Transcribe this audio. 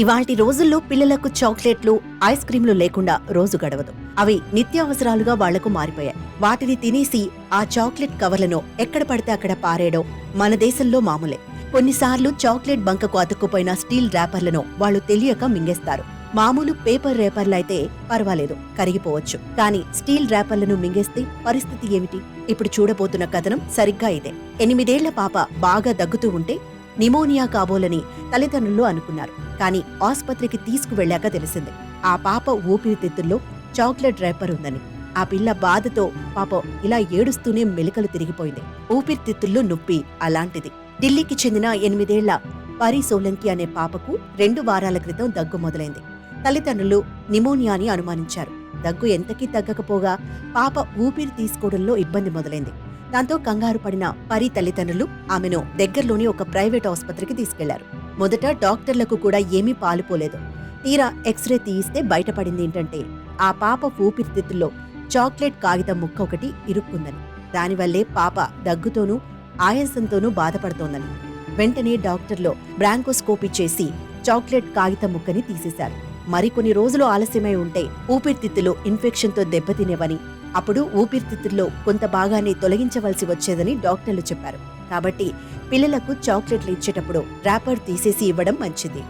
ఇవాల్టి రోజుల్లో పిల్లలకు చాక్లెట్లు, ఐస్ క్రీంలు లేకుండా రోజు గడవదు. అవి నిత్యావసరాలుగా వాళ్లకు మారిపోయాయి. వాటిని తినేసి ఆ చాక్లెట్ కవర్లను ఎక్కడ పడితే అక్కడ పారేయడం మన దేశంలో మామూలే. కొన్నిసార్లు చాక్లెట్ బంకకు అతుక్కుపోయిన స్టీల్ ర్యాపర్లను వాళ్లు తెలియక మింగేస్తారు. మామూలు పేపర్ ర్యాపర్లైతే పర్వాలేదు, కరిగిపోవచ్చు. కానీ స్టీల్ ర్యాపర్లను మింగేస్తే పరిస్థితి ఏమిటి? ఇప్పుడు చూడబోతున్న కథనం సరిగ్గా ఇదే. 8 ఏళ్ల పాప బాగా దగ్గుతూ ఉంటే నిమోనియా కాబోలని తల్లిదండ్రులు అనుకున్నారు. కానీ ఆస్పత్రికి తీసుకువెళ్లాక తెలిసింది ఆ పాప ఊపిరితిత్తుల్లో చాక్లెట్ ర్యాపర్ ఉందని. ఆ పిల్ల బాధతో పాపం ఇలా ఏడుస్తూనే మెలికలు తిరిగిపోయింది. ఊపిరితిత్తుల్లో నొప్పి అలాంటిది. ఢిల్లీకి చెందిన 8 ఏళ్ల పరి సోలంకి అనే పాపకు 2 వారాల క్రితం దగ్గు మొదలైంది. తల్లిదండ్రులు నిమోనియాని అనుమానించారు. దగ్గు ఎంతకీ తగ్గకపోగా పాప ఊపిరి తీసుకోవడంలో ఇబ్బంది మొదలైంది. దాంతో కంగారు పడిన పరి తల్లిదండ్రులు ఆమెను దగ్గరలోని ఒక ప్రైవేట్ ఆసుపత్రికి తీసుకెళ్లారు. మొదట డాక్టర్లకు కూడా ఏమీ పాలుపోలేదు. తీరా ఎక్స్రే తీయిస్తే బయటపడింది ఏంటంటే ఆ పాప ఊపిరితిత్తుల్లో చాక్లెట్ కాగితం ముక్క ఒకటి ఇరుక్కుందని. దానివల్లే పాప దగ్గుతోనూ ఆయాసంతోనూ బాధపడుతోందని. వెంటనే డాక్టర్లు బ్రాంకోస్కోపీ చేసి చాక్లెట్ కాగితం ముక్కని తీసేశారు. మరికొన్ని రోజులు ఆలస్యమై ఉంటే ఊపిరితిత్తులు ఇన్ఫెక్షన్తో దెబ్బతినేవని, అప్పుడు ఊపిరితిత్తుల్లో కొంత భాగాన్ని తొలగించవలసి వచ్చేదని డాక్టర్లు చెప్పారు. కాబట్టి పిల్లలకు చాక్లెట్లు ఇచ్చేటప్పుడు ర్యాపర్ తీసేసి ఇవ్వడం మంచిది.